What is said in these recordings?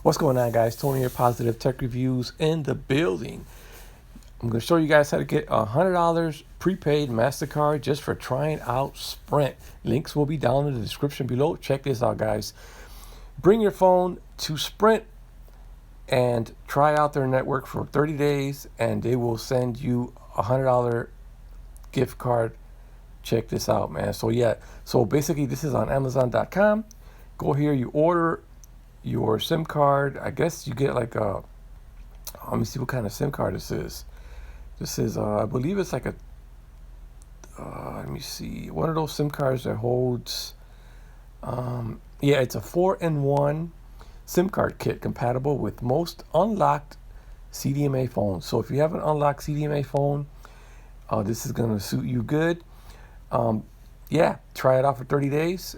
What's going on, guys? Tony here, Positive Tech Reviews in the building. I'm going to show you guys how to get $100 prepaid MasterCard just for trying out Sprint. Links will be down in the description below. Check this out, guys. Bring your phone to Sprint and try out their network for 30 days, and they will send you a $100 gift card. Check this out, man. So basically this is on Amazon.com. Go here, you order your SIM card. I guess you get like a, let me see what kind of SIM card this is. This is, I believe it's like a, let me see, one of those SIM cards that holds, yeah, it's a 4-in-1 SIM card kit compatible with most unlocked CDMA phones. So if you have an unlocked CDMA phone, this is going to suit you good. Yeah, try it out for 30 days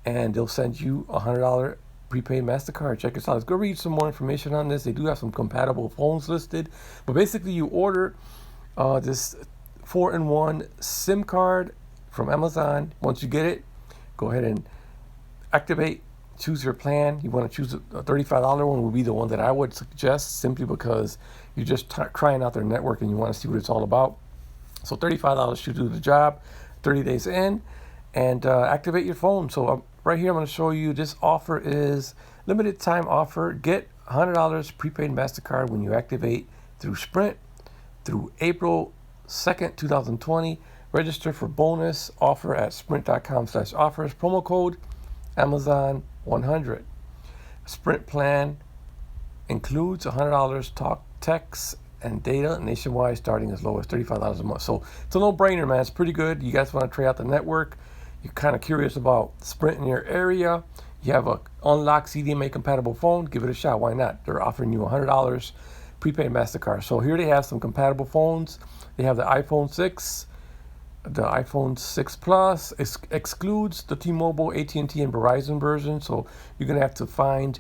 and they'll send you a $100 prepaid MasterCard. Check this out. Let's go read some more information on this. They do have some compatible phones listed, but basically you order this 4-in-1 SIM card from Amazon. Once you get it, go ahead and activate, choose your plan. You want to choose a $35 one would be the one that I would suggest, simply because you're just trying out their network and you want to see what it's all about. So $35 should do the job. 30 days in, and activate your phone. So right here I'm going to show you this offer is limited time offer. Get $100 prepaid MasterCard when you activate through Sprint through April 2nd, 2020. Register for bonus offer at sprint.com/offers. Promo code Amazon100. Sprint plan includes $100 talk, text, and data nationwide, starting as low as $35 a month. So it's a no-brainer, man. It's pretty good. You guys want to try out the network. You're kind of curious about Sprint in your area. You have a unlocked CDMA-compatible phone. Give it a shot. Why not? They're offering you $100 prepaid MasterCard. So here they have some compatible phones. They have the iPhone 6, the iPhone 6 Plus. Excludes the T-Mobile, AT&T, and Verizon version. So you're going to have to find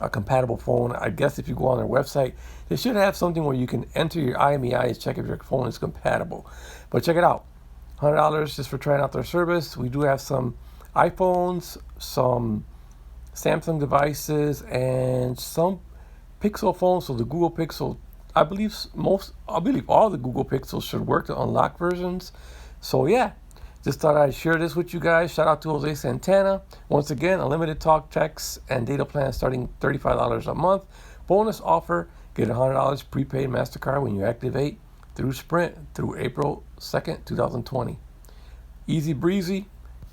a compatible phone. I guess if you go on their website, they should have something where you can enter your IMEI to check if your phone is compatible. But check it out. $100 just for trying out their service. We do have some iPhones, some Samsung devices, and some Pixel phones. So the Google Pixel, I believe all the Google Pixels should work, the unlocked versions. So yeah, just thought I'd share this with you guys. Shout out to Jose Santana. Once again, unlimited talk, text, and data plan starting $35 a month. Bonus offer, get $100 prepaid MasterCard when you activate through Sprint through April 2nd, 2020. Easy breezy,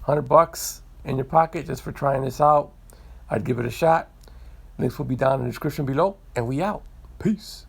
$100 in your pocket just for trying this out. I'd give it a shot. Links will be down in the description below, and we out. Peace.